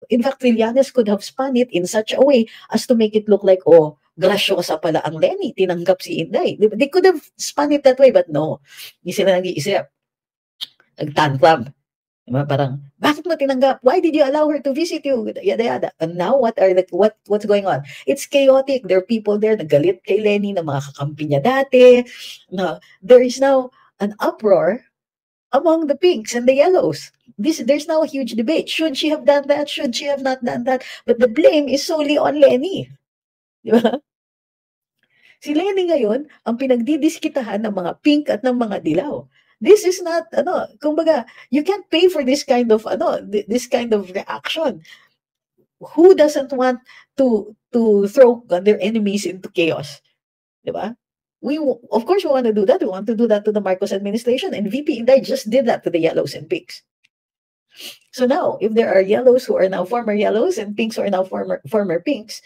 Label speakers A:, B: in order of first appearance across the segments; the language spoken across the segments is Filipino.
A: in fact, Trillanes could have spun it in such a way as to make it look like, oh, grasyosa pala ang Leni, tinanggap si Inday. They could have spun it that way, but no. Hindi sila nag-iisip. Nag-tantrum. Diba? Parang, bakit mo tinanggap? Why did you allow her to visit you? Yada yada. And now, what's going on? It's chaotic. There are people there na galit kay Leni, na mga kakampi niya dati. Na, there is now an uproar among the pinks and the yellows. There's now a huge debate. Should she have done that? Should she have not done that? But the blame is solely on Leni. Di ba? Si Leni ngayon, ang pinagdidiskitahan ng mga pink at ng mga dilaw. This is not, kumbaga, you can't pay for this kind of, this kind of reaction. Who doesn't want to throw their enemies into chaos? Diba? Of course, we want to do that. We want to do that to the Marcos administration. And VP Inday just did that to the yellows and pinks. So now, if there are yellows who are now former yellows and pinks who are now former pinks,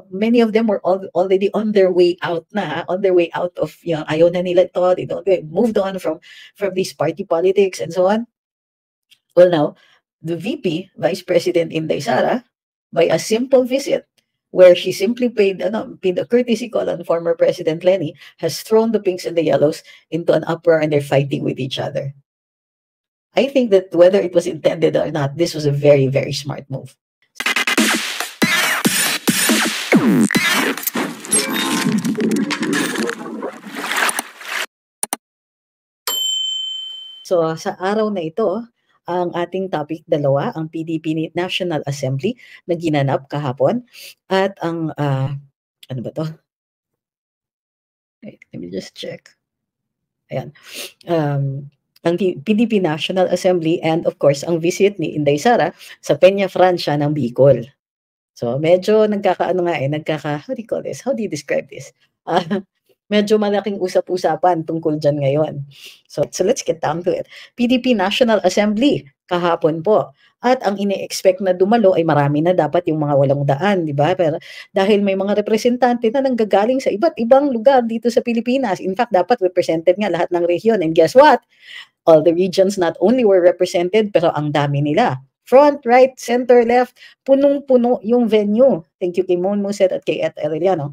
A: many of them were already on their way out of, ayaw na nila ito, they moved on from these party politics and so on. Well, now, the VP, Vice President Inday Sara, by a simple visit, where she simply paid a courtesy call on former President Leni, has thrown the pinks and the yellows into an uproar and they're fighting with each other. I think that whether it was intended or not, this was a very, very smart move. So sa araw na ito, ang ating topic dalawa, ang PDP National Assembly na ginanap kahapon at ang ano ba to? Wait, let me just check. Ayan. Ang PDP National Assembly and of course ang visit ni Inday Sara sa Peña Francia ng Bicol. So medyo how do you call this? How do you describe this? Medyo malaking usap-usapan tungkol dyan ngayon. So let's get down to it. PDP National Assembly, kahapon po. At ang ine-expect na dumalo ay marami na dapat yung mga 800, di ba? Pero dahil may mga representante na nanggagaling sa iba't ibang lugar dito sa Pilipinas. In fact, dapat represented nga lahat ng rehiyon. And guess what? All the regions not only were represented, pero ang dami nila. Front, right, center, left, punong-puno yung venue. Thank you kay Mon Muset at kay Ed Arellano.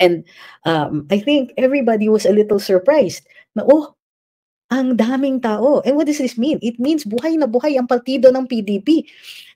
A: And I think everybody was a little surprised na, ang daming tao. And what does this mean? It means buhay na buhay ang partido ng PDP.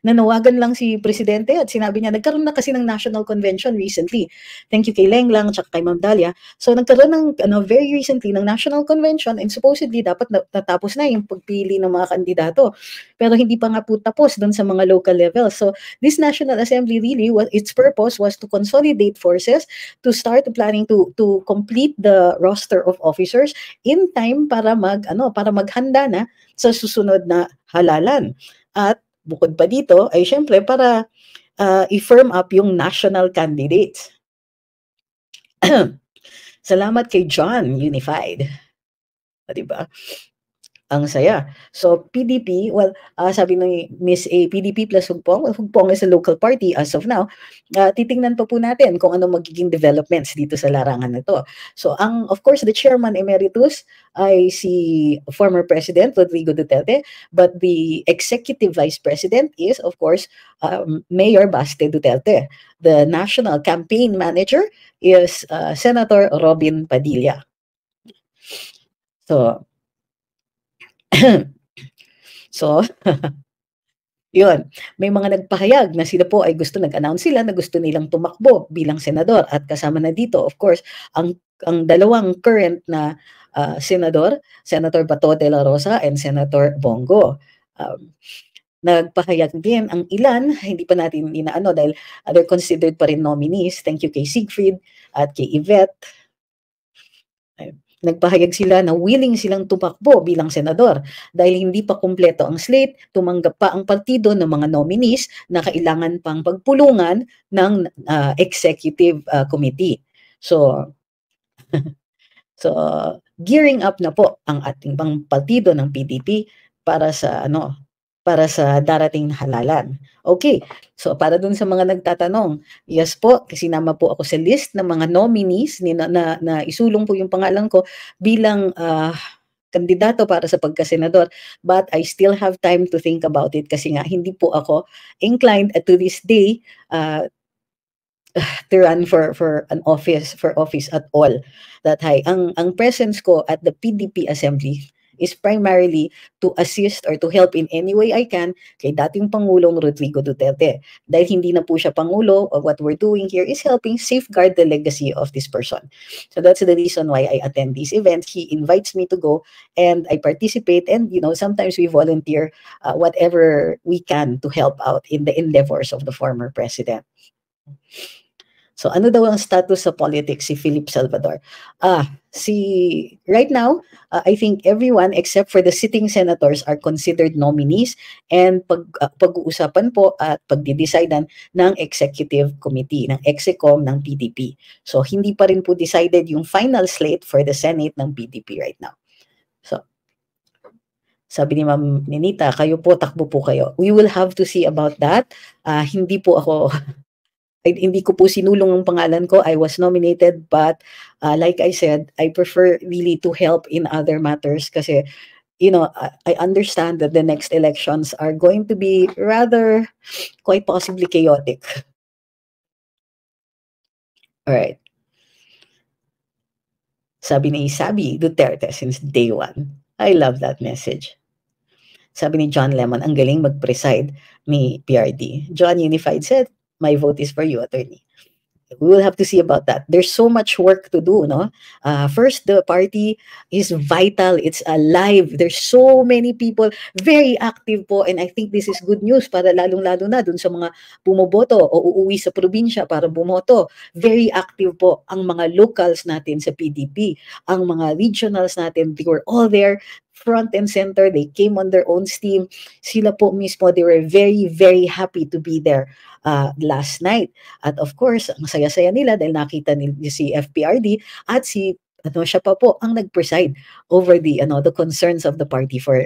A: Nanawagan lang si Presidente at sinabi niya, nagkaroon na kasi ng National Convention recently. Thank you kay Leng Lang at kay Ma'am Dalia. So nagkaroon ng very recently ng National Convention and supposedly dapat natapos na yung pagpili ng mga kandidato. Pero hindi pa nga po tapos doon sa mga local levels. So this National Assembly really, its purpose was to consolidate forces, to start planning to complete the roster of officers in time para maghanda na sa susunod na halalan. At bukod pa dito ay syempre para i-firm up yung national candidates. Salamat kay John Unified. Diba? Ang saya. So, PDP, sabi ng Miss A, PDP plus Hugpong. Hugpong is a local party as of now. Titingnan pa po natin kung ano magiging developments dito sa larangan na to. So, of course, the chairman emeritus ay si former President Rodrigo Duterte, but the executive vice president is, of course, Mayor Baste Duterte. The national campaign manager is Senator Robin Padilla. So, yun. May mga nagpahayag na sila po ay nag-announce sila na gusto nilang tumakbo bilang senador. At kasama na dito, of course, ang dalawang current na senador, Senator Bato de la Rosa and Senator Bongo. Nagpahayag din ang ilan, hindi pa natin inaano dahil they're considered pa rin nominees. Thank you kay Siegfried at kay Yvette. Nagpahayag sila na willing silang tumakbo bilang senador dahil hindi pa kumpleto ang slate, tumanggap pa ang partido ng mga nominees na kailangan pang pagpulungan ng executive committee. So gearing up na po ang ating pang partido ng PDP para sa darating na halalan. Okay, so para dun sa mga nagtatanong, yes po, sinama po ako sa list ng mga nominees na isulong po yung pangalan ko bilang kandidato para sa pagkasenador. But I still have time to think about it kasi nga hindi po ako inclined to this day to run for office at all that high. Ang presence ko at the PDP assembly is primarily to assist or to help in any way I can kay dating Pangulong Rodrigo Duterte. Dahil hindi na po siya Pangulo, what we're doing here is helping safeguard the legacy of this person. So that's the reason why I attend these events. He invites me to go and I participate, and sometimes we volunteer whatever we can to help out in the endeavors of the former president. So ano daw ang status sa politics si Philip Salvador? Right now, I think everyone except for the sitting senators are considered nominees, and pag-uusapan po at pagdidecidean ng executive committee, ng EXECOM ng PDP. So hindi pa rin po decided yung final slate for the Senate ng PDP right now. So sabi ni Ma'am Ninita, kayo po, takbo po kayo. We will have to see about that. Hindi po ako hindi ko po sinulong ang pangalan ko. I was nominated, but like I said, I prefer really to help in other matters kasi, I understand that the next elections are going to be rather quite possibly chaotic. All right. Sabi ni Duterte since day one. I love that message. Sabi ni John Lemon, ang galing mag-preside ni PRD. John Unified said, my vote is for you, attorney. We will have to see about that. There's so much work to do, no? First, the party is vital. It's alive. There's so many people very active po, and I think this is good news para lalong-lalo na dun sa mga bumoboto o uuwi sa probinsya para bumoto. Very active po ang mga locals natin sa PDP. Ang mga regionals natin, they were all there, front and center. They came on their own steam. Sila po mismo, they were very, very happy to be there last night. At of course, ang saya-saya nila dahil nakita si FPRD at siya pa po ang nag-preside over the concerns of the party for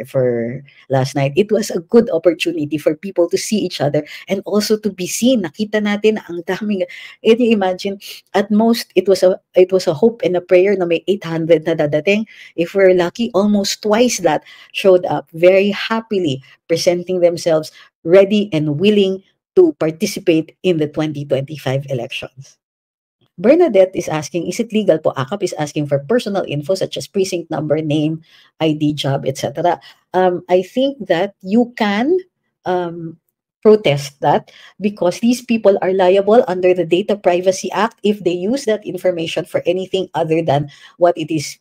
A: last night. It was a good opportunity for people to see each other and also to be seen. Nakita natin ang daming, can you imagine, at most it was a hope and a prayer na may 800 na dadating. If we're lucky, almost twice that showed up very happily, presenting themselves ready and willing to participate in the 2025 elections. Bernadette is asking, is it legal po? AKAP is asking for personal info such as precinct number, name, ID, job, etc. I think that you can protest that because these people are liable under the Data Privacy Act if they use that information for anything other than what it is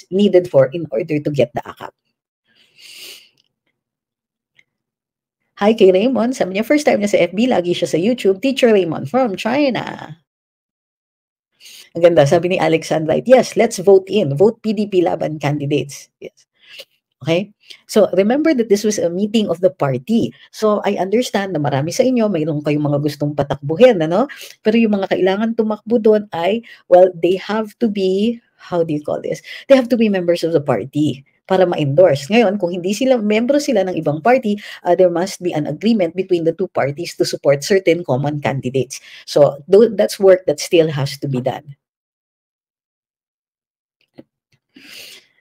A: needed for in order to get the AKAP. Hi kay Raymond. Sabi niya, first time niya sa FB, lagi siya sa YouTube. Teacher Raymond from China. Ang ganda. Sabi ni Alex Sunlight, yes, let's vote in. Vote PDP laban candidates. Yes. Okay? So, remember that this was a meeting of the party. So, I understand na marami sa inyo, mayroon kayong mga gustong patakbuhin, ano? Pero yung mga kailangan tumakbo doon ay, well, they have to be, how do you call this? They have to be members of the party para ma-endorse. Ngayon, kung hindi sila, membro sila ng ibang party, there must be an agreement between the two parties to support certain common candidates. So, that's work that still has to be done.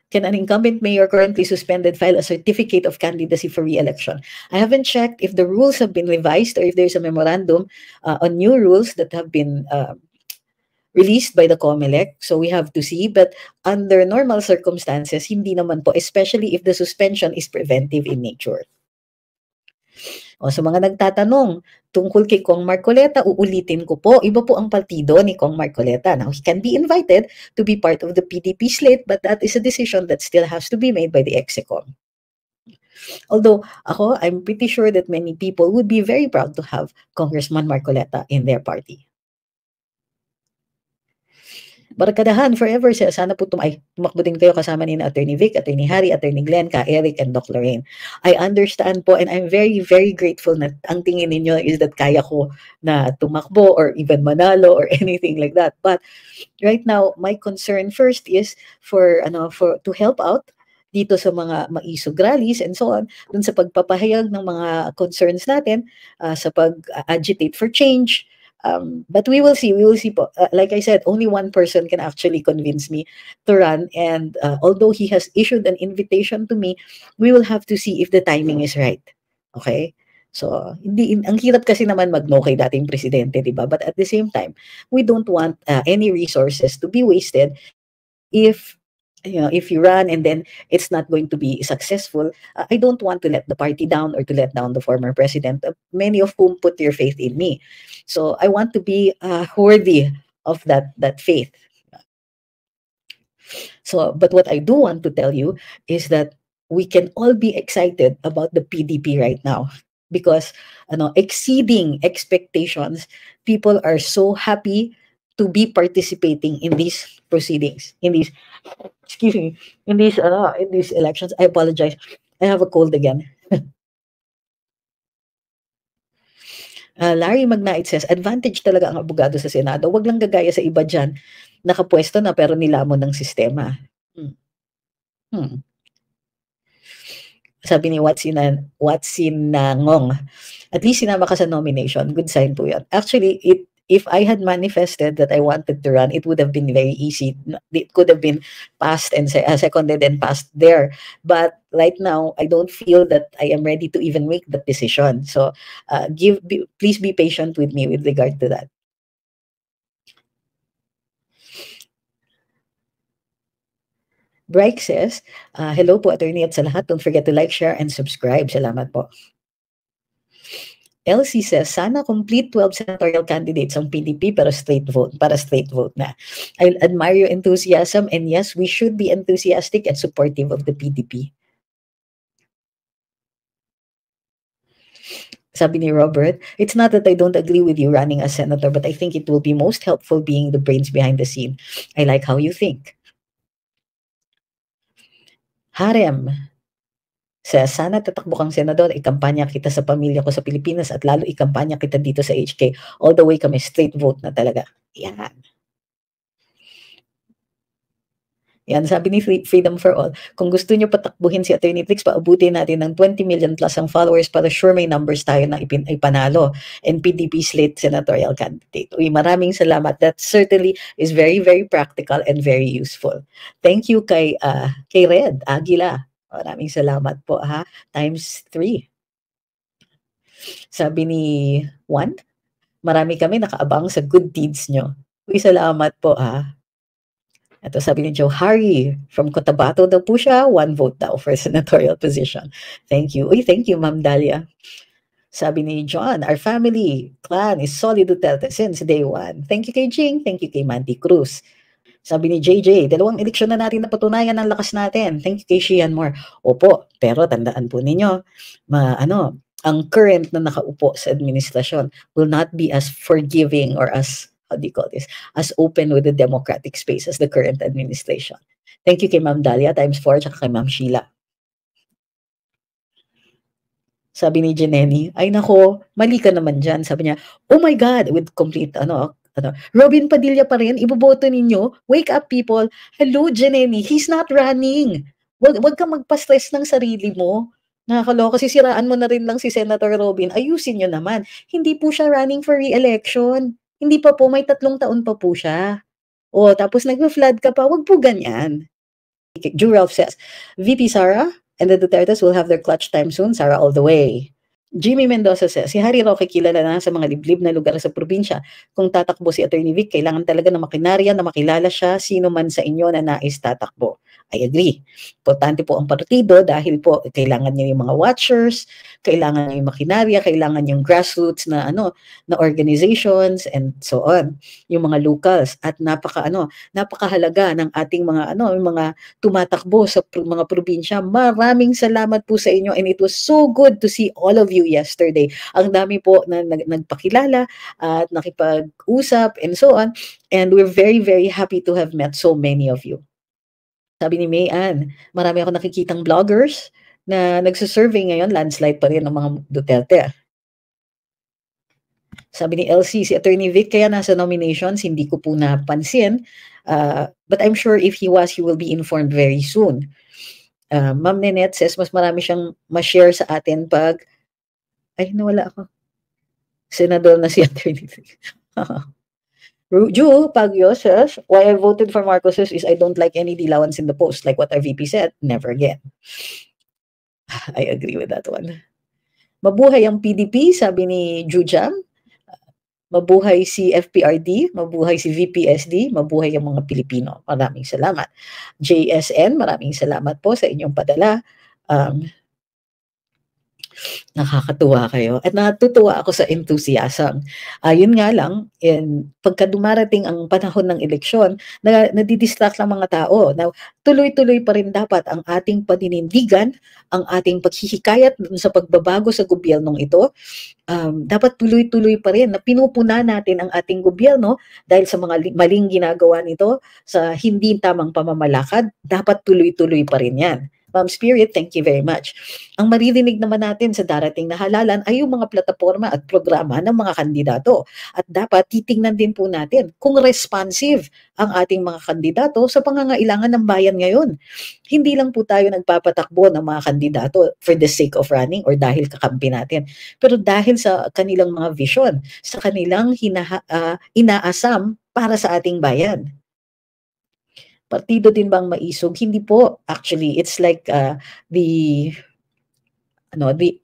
A: Can an incumbent mayor currently suspended file a certificate of candidacy for re-election? I haven't checked if the rules have been revised or if there's a memorandum on new rules that have been released by the COMELEC. So we have to see. But under normal circumstances, hindi naman po, especially if the suspension is preventive in nature. O sa mga nagtatanong tungkol kay Kong Marcoleta, uulitin ko po, iba po ang partido ni Kong Marcoleta. Now, he can be invited to be part of the PDP slate, but that is a decision that still has to be made by the EXECOM. Although, I'm pretty sure that many people would be very proud to have Congressman Marcoleta in their party. Barkadahan forever, sana po tumakbo din kayo kasama ni Attorney Vic, Attorney Harry, Attorney Glenn, Ka Eric, and Doc Lorraine. I understand po, and I'm very, very grateful na ang tingin ninyo is that kaya ko na tumakbo or even manalo or anything like that. But right now, my concern first is to help out dito sa mga maisog rallies and so on, dun sa pagpapahayag ng mga concerns natin, sa pag-agitate for change, But we will see. We will see po. Like I said, only one person can actually convince me to run. And although he has issued an invitation to me, we will have to see if the timing is right. Okay? So, ang hirap kasi naman mag-no kay dating presidente, di ba? But at the same time, we don't want any resources to be wasted if if you run and then it's not going to be successful. I don't want to let the party down or to let down the former president, many of whom put their faith in me. So I want to be worthy of that faith. So, but what I do want to tell you is that we can all be excited about the PDP right now because exceeding expectations, people are so happy to be participating in these proceedings, in these excuse me, in these elections. I apologize. I have a cold again. Larry Magnait says, advantage talaga ang abogado sa Senado. Wag lang gagaya sa iba dyan. Nakapwesto na pero nilamon ng sistema. Hmm. Hmm. Sabi ni Watsinangong, at least sinama ka sa nomination. Good sign po yan. Actually, if I had manifested that I wanted to run, it would have been very easy. It could have been passed and seconded and passed there. But right now, I don't feel that I am ready to even make that decision. So please be patient with me with regard to that. Bryke says, hello po, attorney at sa lahat. Don't forget to like, share, and subscribe. Salamat po. Elsie says, sana complete 12 senatorial candidates ang PDP para straight vote na. I admire your enthusiasm, and yes, we should be enthusiastic and supportive of the PDP. Sabi ni Robert, it's not that I don't agree with you running as senator, but I think it will be most helpful being the brains behind the scene. I like how you think. Harem says, sana tatakbo kang senador, ikampanya kita sa pamilya ko sa Pilipinas at lalo ikampanya kita dito sa HK. All the way kami straight vote na talaga. Yan. Yan, sabi ni Freedom for All, kung gusto nyo patakbuhin si Attorney Flix, paabutin natin ng 20 million plus ang followers para sure may numbers tayo na ipanalo and PDP slate senatorial candidate. Uy, maraming salamat. That certainly is very, very practical and very useful. Thank you kay Red Aguila. Maraming salamat po ha. Times 3. Sabi ni Juan, marami kami nakaabang sa good deeds nyo. Uy, salamat po ha. Ito sabi ni Joe Harry, from Cotabato daw po siya, 1 vote daw for senatorial position. Thank you. Uy, thank you, Ma'am Dalia. Sabi ni John, our family clan is solid Duterte since day 1. Thank you kay Jing, thank you kay Mandy Cruz. Sabi ni JJ, 2 eleksyon na natin napatunayan ang lakas natin. Thank you kay Shian Moore. Opo, pero tandaan po ninyo, ang current na nakaupo sa administrasyon will not be as forgiving or as as open with the democratic space as the current administration. Thank you kay Ma'am Dalia, times 4, at kay Ma'am Sheila. Sabi ni Jenny, ay nako, mali ka naman dyan. Sabi niya, oh my God, with complete, Robin Padilla pa rin, iboboto ninyo, wake up people. Hello, Jenny, he's not running. Wag kang magpa-stress ng sarili mo. Nakakaloka, sisiraan mo na rin lang si Senator Robin. Ayusin nyo naman. Hindi po siya running for re-election. Hindi pa po, may 3 taon pa po siya. O, tapos nag-flood ka pa, wag po ganyan. Juralf says, VP Sara and the Dutertes will have their clutch time soon. Sara all the way. Jimmy Mendoza says, si Harry Roque kilala na sa mga liblib na lugar sa probinsya. Kung tatakbo si Attorney Vic, kailangan talaga ng makinarya na makilala siya sino man sa inyo na nais tatakbo. I agree. Importante po ang partido dahil po kailangan niya yung mga watchers, kailangan niya yung makinarya, kailangan yung grassroots na na organizations and so on, yung mga locals at napakahalaga ng ating mga yung mga tumatakbo sa mga probinsya. Maraming salamat po sa inyo and it was so good to see all of you yesterday. Ang dami po na nagpakilala at nakipag-usap and so on, and we're very, very happy to have met so many of you. Sabi ni Mayan, marami ako nakikitang vloggers na nagsusurvey ngayon, landslide pa rin ng mga Duterte. Sabi ni LC, si Attorney Vic kaya nasa nominations, hindi ko po napansin. But I'm sure if he was, he will be informed very soon. Ma'am Nenette says, mas marami siyang ma-share sa atin pag, ay nawala ako. Senador na si Attorney Vic. Ju Pagyo says, why I voted for Marcos is I don't like any dilawans in the post. Like what our VP said, never again. I agree with that one. Mabuhay ang PDP, sabi ni Jujam. Mabuhay si FPRD, mabuhay si VPSD, mabuhay ang mga Pilipino. Maraming salamat. JSN, maraming salamat po sa inyong padala. Nakakatuwa kayo at natutuwa ako sa enthusiasm. Yun nga lang, pagka dumarating ang panahon ng eleksyon, nadidistract lang mga tao. Now, tuloy-tuloy pa rin dapat ang ating paninindigan, ang ating paghihikayat sa pagbabago sa gobyernong ito. Dapat tuloy-tuloy pa rin na pinupuna natin ang ating gobyerno dahil sa mga maling ginagawa nito, sa hindi tamang pamamalakad, dapat tuloy-tuloy pa rin yan. Ma'am Spirit, thank you very much. Ang maririnig naman natin sa darating na halalan ay yung mga plataforma at programa ng mga kandidato. At dapat titingnan din po natin kung responsive ang ating mga kandidato sa pangangailangan ng bayan ngayon. Hindi lang po tayo nagpapatakbo ng mga kandidato for the sake of running or dahil kakampi natin. Pero dahil sa kanilang mga vision, sa kanilang inaasam para sa ating bayan. Partido din bang maisog? Hindi po. Actually, it's like the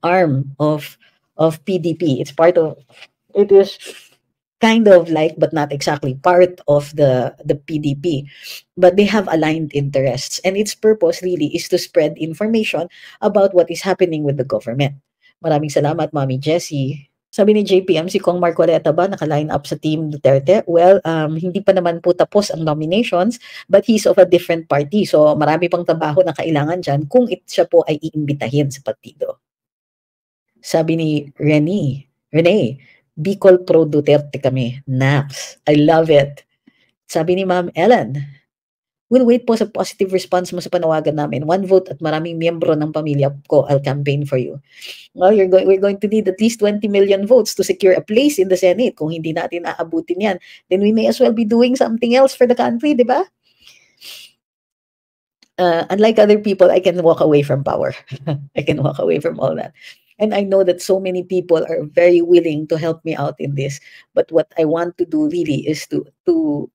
A: arm of PDP. It is kind of like, but not exactly, part of the PDP. But they have aligned interests. And its purpose really is to spread information about what is happening with the government. Maraming salamat, Mami Jessie. Sabi ni JPM, si Kong Marcoleta ba naka-line up sa Team Duterte? Well, hindi pa naman po tapos ang nominations, but he's of a different party. So marami pang trabaho na kailangan dyan kung siya po ay iimbitahin sa partido. Sabi ni Renee, Bicol Pro Duterte kami. Nax. I love it. Sabi ni Ma'am Ellen, we'll wait po sa positive response mo sa panawagan namin. 1 vote at maraming miyembro ng pamilya ko. I'll campaign for you. Well, we're going to need at least 20 million votes to secure a place in the Senate. Kung hindi natin aabutin yan, then we may as well be doing something else for the country, di ba? Unlike other people, I can walk away from power. I can walk away from all that. And I know that so many people are very willing to help me out in this. But what I want to do really is to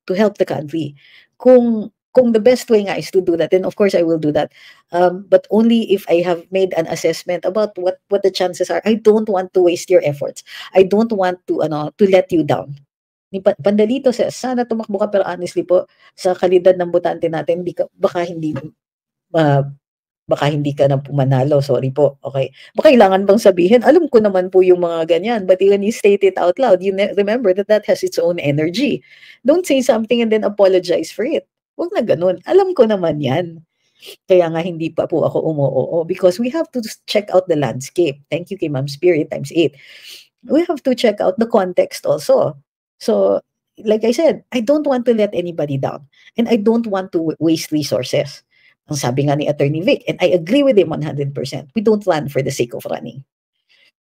A: help the country. Kung the best way nga is to do that, then of course I will do that. But only if I have made an assessment about what the chances are. I don't want to waste your efforts. I don't want to let you down. Ni Pandalito says, sana tumakbo ka, pero honestly po, sa kalidad ng botante natin, baka hindi ka na pumanalo. Sorry po. Okay. Baka kailangan bang sabihin, alam ko naman po yung mga ganyan. But when you state it out loud, you remember that has its own energy. Don't say something and then apologize for it. Huwag na ganun. Alam ko naman yan. Kaya nga hindi pa po ako umuoo because we have to check out the landscape. Thank you kay Ma'am Spirit times 8. We have to check out the context also. So, like I said, I don't want to let anybody down. And I don't want to waste resources. Ang sabi nga ni Attorney Vic, and I agree with him 100%, we don't run for the sake of running.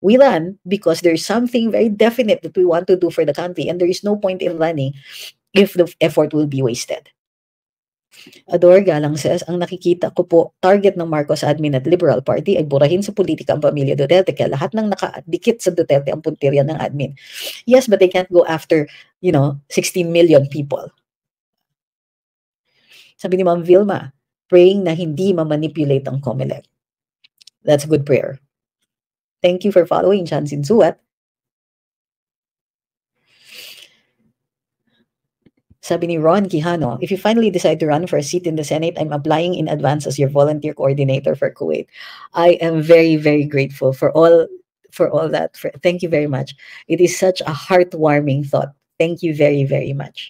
A: We run because there's something very definite that we want to do for the country, and there is no point in running if the effort will be wasted. Ador Galang says, ang nakikita ko po, target ng Marcos admin at Liberal Party ay burahin sa politika ang pamilya Duterte, kaya lahat ng nakadikit sa Duterte ang puntirya ng admin. Yes, but they can't go after, 16 million people. Sabi ni Ma'am Vilma, praying na hindi ma-manipulate ang COMELEC. That's a good prayer. Thank you for following, Chansin Suat. Sabi ni Ron Quijano, if you finally decide to run for a seat in the Senate, I'm applying in advance as your volunteer coordinator for Kuwait. I am very, very grateful for all that. Thank you very much. It is such a heartwarming thought. Thank you very, very much.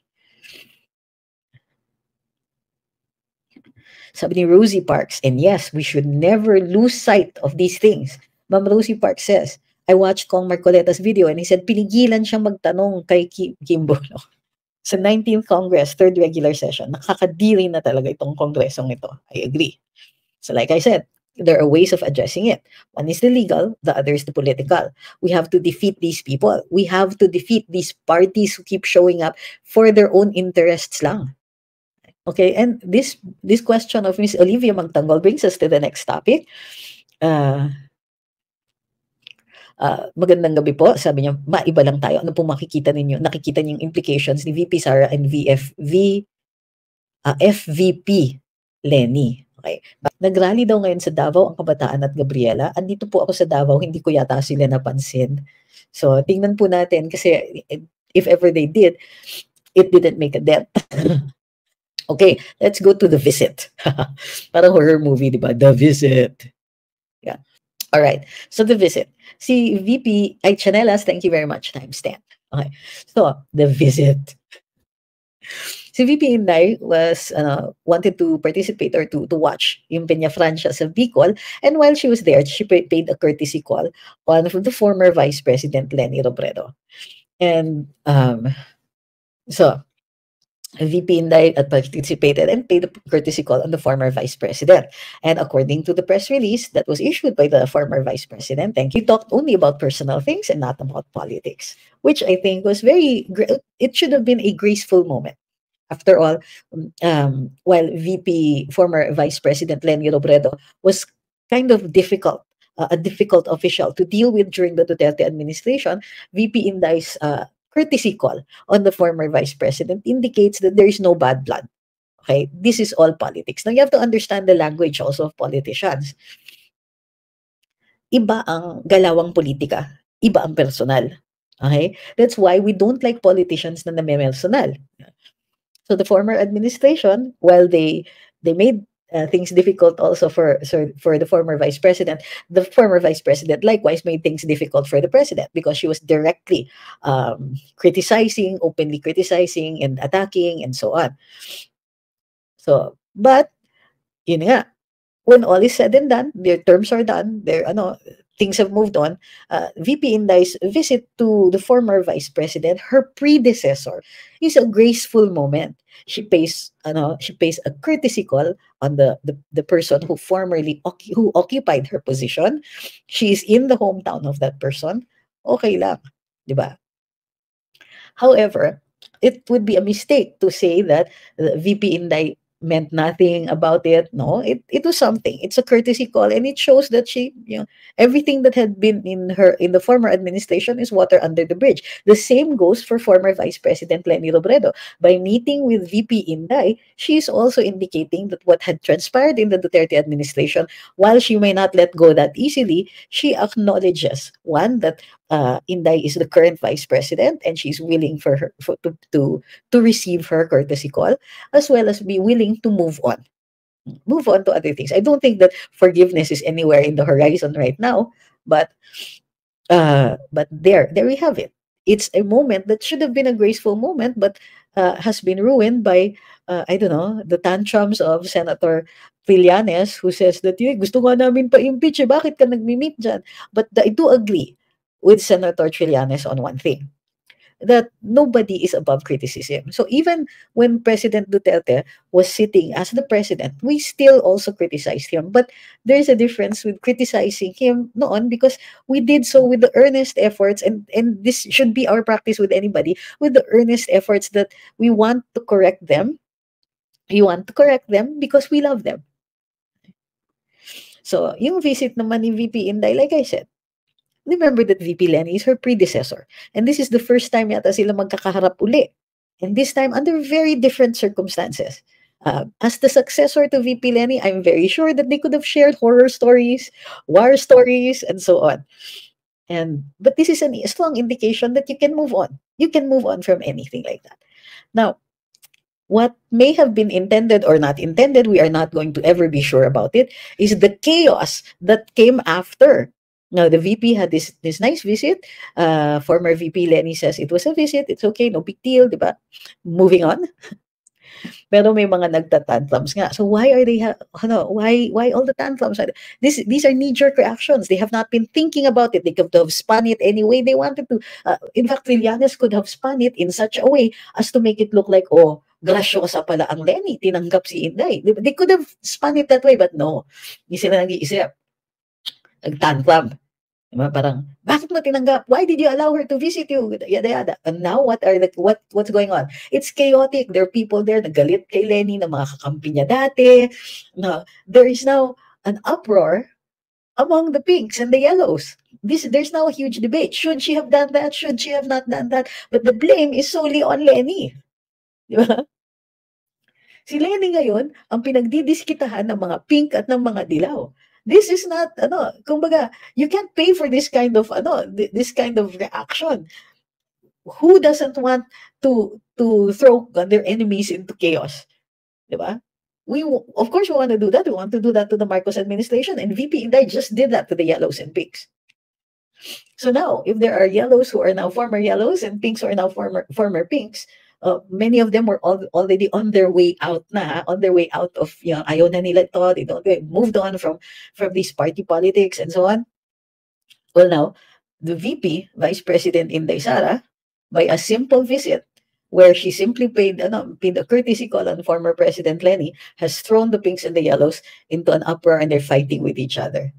A: Sabi ni Rosie Parks, and yes, we should never lose sight of these things. Ma'am Rosie Parks says, I watched Kong Marcoleta's video and he said, pinigilan siyang magtanong kay Kimbolo. Sa 19th Congress, 3rd regular session, nakakadiri na talaga itong kongresong ito. I agree. So like I said, there are ways of addressing it. One is the legal, the other is the political. We have to defeat these people. We have to defeat these parties who keep showing up for their own interests lang. Okay, and this question of Ms. Olivia Magtanggol brings us to the next topic. Magandang gabi po. Sabi niya, maiba lang tayo. Ano po makikita ninyo? Nakikita niyo yung implications ni VP Sara and FVP Lenny. Okay. Nagrally daw ngayon sa Davao ang Kabataan at Gabriela. Andito po ako sa Davao, hindi ko yata sila napansin. So, tingnan po natin kasi if ever they did, it didn't make a dent. Okay, let's go to The Visit. Parang horror movie, di ba? The Visit. Yeah. All right. So, The Visit. Si VP, ay, Chanelas, thank you very much, timestamp. Okay. So, The Visit. Si VP Inday was wanted to participate or to watch yung Peña Francia sa Bicol, and while she was there, she paid a courtesy call on the former Vice President Leni Robredo. And so VP Inday participated and paid a courtesy call on the former Vice President. And according to the press release that was issued by the former Vice President, he talked only about personal things and not about politics, which I think was it should have been a graceful moment. After all, while former Vice President Leni Robredo was kind of difficult, a difficult official to deal with during the Duterte administration, VP Inday's courtesy call on the former Vice President indicates that there is no bad blood. Okay, this is all politics. Now, you have to understand the language also of politicians. Iba ang galawang politika, iba ang personal. Okay? That's why we don't like politicians na name-personal. So the former administration, while they made things difficult also for the former Vice President, the former Vice President likewise made things difficult for the President because she was directly criticizing, openly criticizing and attacking and so on. So, but yun nga, when all is said and done, their terms are done, things have moved on. VP Inday's visit to the former Vice President, her predecessor, is a graceful moment. She pays a courtesy call on the person who formerly who occupied her position. She is in the hometown of that person. Okay lang, di ba? However, it would be a mistake to say that VP Inday meant nothing about it. No, it was something. It's a courtesy call, and it shows that she, everything that had been in the former administration is water under the bridge. The same goes for former Vice President Leni Robredo. By meeting with VP Inday, she is also indicating that what had transpired in the Duterte administration, while she may not let go that easily, she acknowledges, one, that Inday is the current Vice President, and she's willing for her to receive her courtesy call, as well as be willing to move on to other things. I don't think that forgiveness is anywhere in the horizon right now, but there we have it. It's a moment that should have been a graceful moment, but has been ruined by I don't know, the tantrums of Senator Trillanes, who says that gusto nga namin pa-impeach, bakit ka nagmi-meet dyan? But I do agree with Senator Trillanes on one thing, that nobody is above criticism. So even when President Duterte was sitting as the president, we still also criticized him. But there's a difference with criticizing him noon, because we did so with the earnest efforts, and this should be our practice with anybody, with the earnest efforts that we want to correct them. We want to correct them because we love them. So yung visit naman ni VP Inday, like I said, remember that VP Leni is her predecessor. And this is the first time yata sila magkakaharap uli. And this time under very different circumstances. As the successor to VP Leni, I'm very sure that they could have shared horror stories, war stories, and so on. But this is a strong indication that you can move on. You can move on from anything like that. Now, what may have been intended or not intended, we are not going to ever be sure about it, is the chaos that came after. Now, the VP had this nice visit. Former VP Leni says it was a visit. It's okay, no big deal, di ba? Moving on. Pero may mga nagtatantrums nga. So why are they, why all the tantrums? These are knee-jerk reactions. They have not been thinking about it. They could have spun it any way they wanted to. In fact, Trillanes could have spun it in such a way as to make it look like, grasyosa pala ang Leni, tinanggap si Inday. They could have spun it that way, but no. Hindi sila nag-iisip. Nag-tantrum. Parang, bakit mo tinanggap? Why did you allow her to visit you? Yada yada. And now, what's going on? It's chaotic. There are people there na galit kay Leni, na mga kakampi niya dati. No, there is now an uproar among the pinks and the yellows. There's now a huge debate. Should she have done that? Should she have not done that? But the blame is solely on Lenny. Di ba? Si Lenny ngayon, ang pinagdidiskitahan ng mga pink at ng mga dilaw. This is not, kumbaga, you can't pay for this kind of, this kind of reaction. Who doesn't want to throw their enemies into chaos? Di ba? Of course, we want to do that. We want to do that to the Marcos administration, and VP Inday just did that to the yellows and pinks. So now, if there are yellows who are now former yellows and pinks who are now former pinks, many of them were already on their way out of, ayaw na nila ito, they moved on from these party politics and so on. Well, now, the VP, Vice President Inday Sara, by a simple visit, where she simply paid a courtesy call on former President Lenny, has thrown the pinks and the yellows into an uproar, and they're fighting with each other.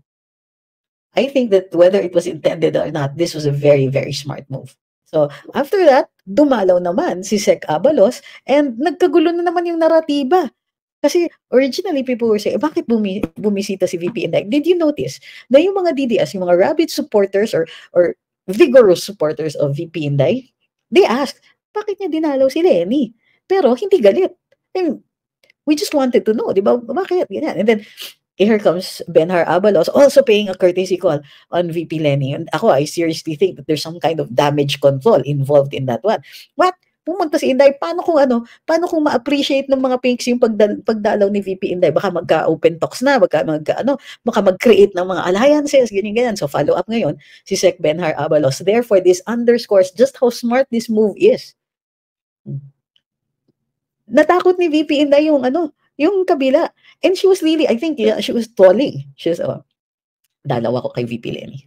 A: I think that whether it was intended or not, this was a very, very smart move. So, after that, dumalaw naman si Sec Abalos, and nagkagulo na naman yung naratiba. Kasi originally, people were saying, bakit bumisita si VP Inday? Did you notice na yung mga DDS, yung mga rabid supporters or vigorous supporters of VP Inday, they asked, bakit niya dinalaw si Lenny? Pero hindi galit. And we just wanted to know, di ba? Bakit? Ganyan. And then, here comes Benhar Abalos also paying a courtesy call on VP Lenny. And ako, I seriously think that there's some kind of damage control involved in that one. What? Pumunta si Inday, paano kung ma-appreciate ng mga pinks yung pagdalaw ni VP Inday? Baka magka-open talks na, baka mag-create ng mga alliances, ganyan. So follow up ngayon, si Sec Benhar Abalos. Therefore, this underscores just how smart this move is. Natakot ni VP Inday yung kabila. And she was really, I think, she was trolling. She was, dalaw ako kay VP Lenny.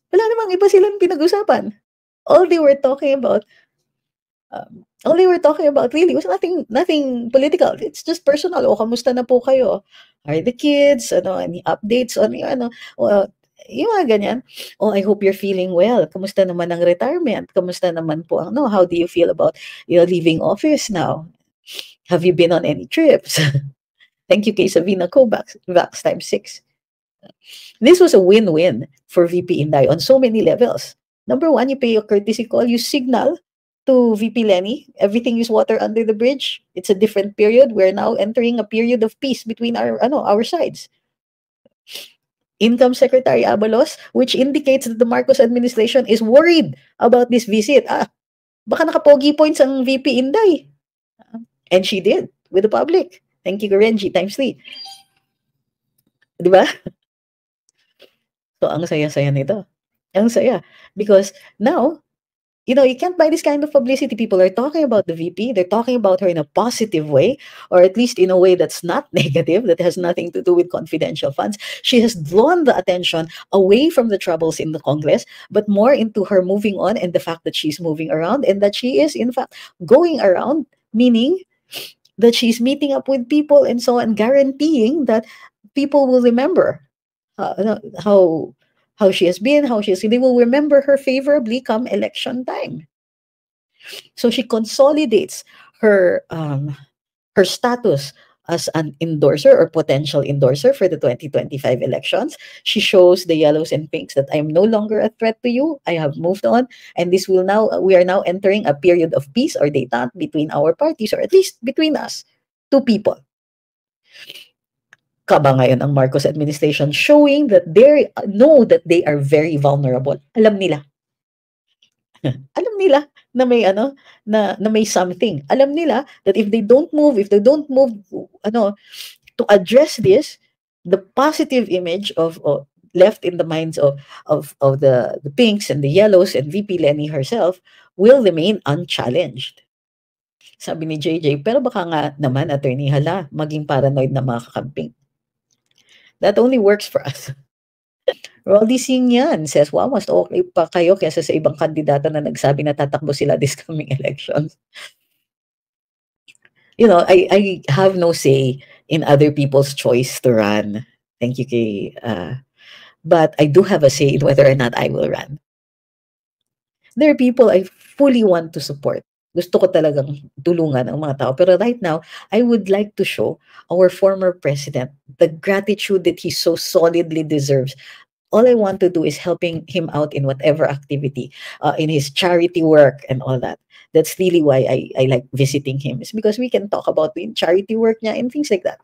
A: Wala namang iba silang pinag-usapan. All they were talking about really was nothing political. It's just personal. O, kamusta na po kayo? Are the kids? Any updates on yung mga ganyan. Oh, I hope you're feeling well. Kamusta naman ang retirement? Kamusta naman po how do you feel about leaving office now? Have you been on any trips? Thank you kay Savina Kovacs times 6. This was a win-win for VP Inday on so many levels. Number one, you pay a courtesy call, you signal to VP Lenny, everything is water under the bridge. It's a different period. We're now entering a period of peace between our sides. Income Secretary Abalos, which indicates that the Marcos administration is worried about this visit. Baka nakapogi points ang VP Inday. And she did with the public. Thank you, Renji, times 3. Diba? So, ang saya-saya nito. Ang saya. Because now, you can't buy this kind of publicity. People are talking about the VP. They're talking about her in a positive way, or at least in a way that's not negative, that has nothing to do with confidential funds. She has drawn the attention away from the troubles in the Congress, but more into her moving on and the fact that she's moving around and that she is, in fact, going around, meaning that she's meeting up with people and so on, guaranteeing that people will remember how she has been, they will remember her favorably come election time. So she consolidates her status as an endorser or potential endorser for the 2025 elections. She shows the yellows and pinks that I am no longer a threat to you. I have moved on, and we are now entering a period of peace or détente between our parties, or at least between us, two people. Kaba ngayon ang Marcos administration, showing that they know that they are very vulnerable. Alam nila. Alam nila na may na may something. Alam nila that if they don't move to address this, the positive image of left in the minds of the pinks and the yellows and VP Lenny herself will remain unchallenged. Sabi ni JJ, pero baka nga naman, Attorney, hala, maging paranoid na mga kakamping. That only works for us. Roldy Singyan says, wow, mas okay pa kayo kaysa sa ibang kandidato na nagsabi na tatakbo sila this coming elections. I have no say in other people's choice to run. Thank you, Kay. But I do have a say in whether or not I will run. There are people I fully want to support. Gusto ko talagang tulungan ang mga tao. Pero right now, I would like to show our former president the gratitude that he so solidly deserves. All I want to do is helping him out in whatever activity, in his charity work and all that. That's really why I like visiting him. It's because we can talk about the charity work niya and things like that.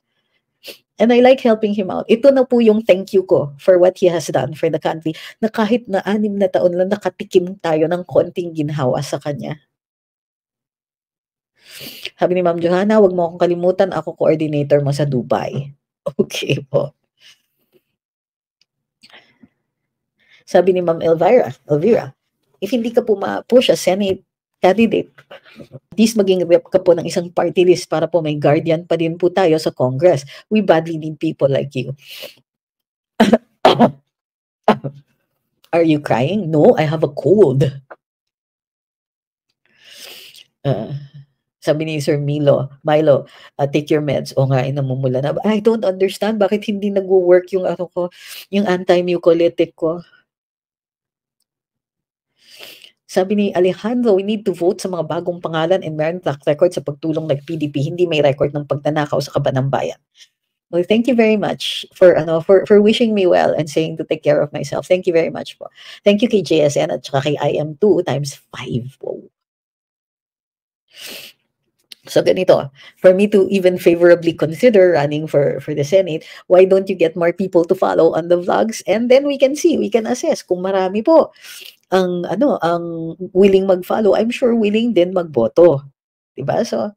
A: And I like helping him out. Ito na po yung thank you ko for what he has done for the country, na kahit na 6 na taon lang nakatikim tayo ng konting ginhawa sa kanya. Sabi ni Ma'am Johanna, "Wag mo akong kalimutan, ako coordinator mo sa Dubai." Okay po. Sabi ni Ma'am Elvira, if hindi ka push as Senate candidate, at least maging rep ka po ng isang party list para po may guardian pa din po tayo sa Congress. We badly need people like you. Are you crying? No, I have a cold. Sabi ni Sir Milo, take your meds. O nga, namumula na. I don't understand bakit hindi nagwo-work yung yung anti-mucolytic ko. Sabi ni Alejandro, we need to vote sa mga bagong pangalan and meron track record sa pagtulong like PDP, hindi may record ng pagdanakaw sa kaban ng bayan. Well, thank you very much for wishing me well and saying to take care of myself. Thank you very much po. Thank you kay JSN at saka kay IM2 times 5. Wow. So ganito, for me to even favorably consider running for the Senate, why don't you get more people to follow on the vlogs, and then we can assess kung marami po ang willing mag-follow. I'm sure willing din magboto. Diba? So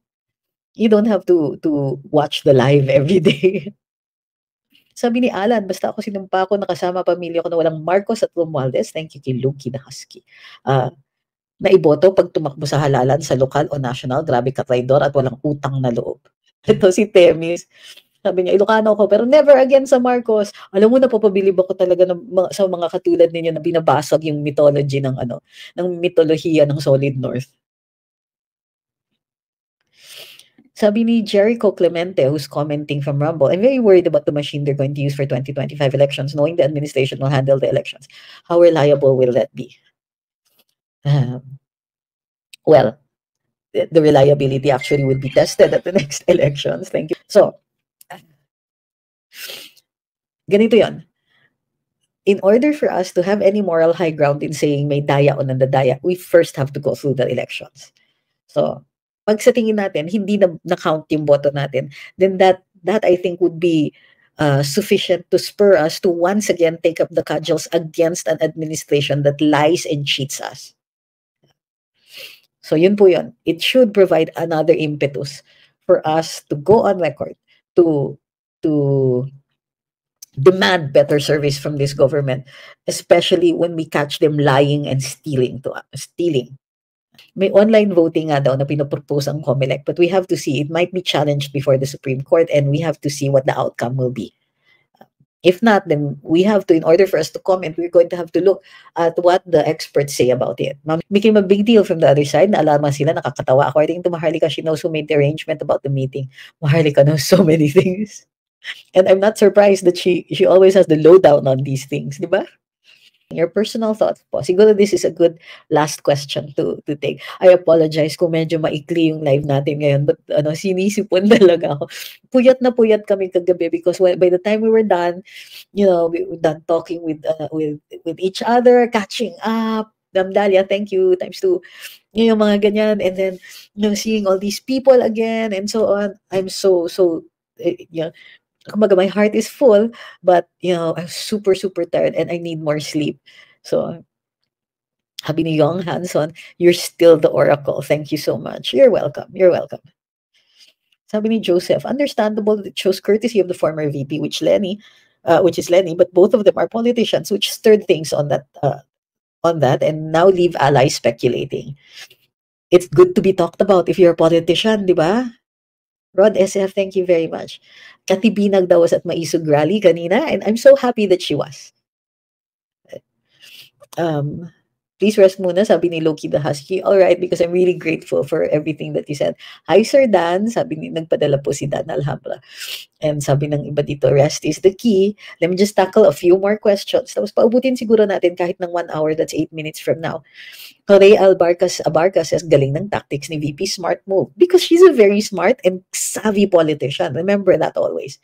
A: you don't have to watch the live every day. Sabi ni Alan, basta ako sinumpa ko, nakasama pamilya ko na walang Marcos at Romualdez. Thank you kay Lucky the Husky. Naiboto pag tumakbo sa halalan sa lokal o national, grabe ka traidor at walang utang na loob. Ito si Temis. Sabi niya, Ilocano ko, pero never again sa Marcos. Alam mo, napapabilib ako talaga sa mga katulad ninyo na binabasag yung mythology ng mitolohiya ng Solid North. Sabi ni Jericho Clemente, who's commenting from Rumble, I'm very worried about the machine they're going to use for 2025 elections, knowing the administration will handle the elections. How reliable will that be? Well, the reliability actually would be tested at the next elections. Thank you. So, ganito yon. In order for us to have any moral high ground in saying may daya o nandadaya, we first have to go through the elections. So, pag sa tingin natin, hindi na-count yung boto natin, then that I think would be sufficient to spur us to once again take up the cudgels against an administration that lies and cheats us. So yun po yun. It should provide another impetus for us to go on record to demand better service from this government, especially when we catch them lying and stealing. May online voting nga daw na pinopropose ang COMELEC, but we have to see. It might be challenged before the Supreme Court, and we have to see what the outcome will be. If not, then we have to, in order for us to comment, we're going to have to look at what the experts say about it. Became a big deal from the other side. Naalaman sila, nakakatawa. According to Maharlika, she knows who made the arrangement about the meeting. Maharlika knows so many things. And I'm not surprised that she always has the lowdown on these things, di ba? Your personal thoughts po. Siguro this is a good last question to take. I apologize kung medyo maikli yung live natin ngayon, but sinisipon talaga ako. Puyat na puyat kami kagabi because by the time we were done, we were done talking with each other, catching up. Damdalia, thank you, ×2. Yung mga ganyan, and then seeing all these people again and so on. I'm so my heart is full, but I'm super, super tired and I need more sleep. So, sabi ni Young Hanson, you're still the oracle. Thank you so much. You're welcome. You're welcome. Sabi ni Joseph, understandable that it shows courtesy of the former VP, which is Lenny, but both of them are politicians, which stirred things on that, and now leave allies speculating. It's good to be talked about if you're a politician, di ba? Rod SF, thank you very much. Katibinag daw was at Maisog rally kanina, and I'm so happy that she was. Please rest muna, sabi ni Loki the Husky. Alright, because I'm really grateful for everything that you said. Hi, Sir Dan. Sabi ni, nagpadala po si Dan Alhambra. And sabi ng iba dito, rest is the key. Let me just tackle a few more questions. Tapos paubutin siguro natin kahit ng 1 hour, that's 8 minutes from now. Jorge Abarca says, galing ng tactics ni VP, smart move. Because she's a very smart and savvy politician. Remember that always.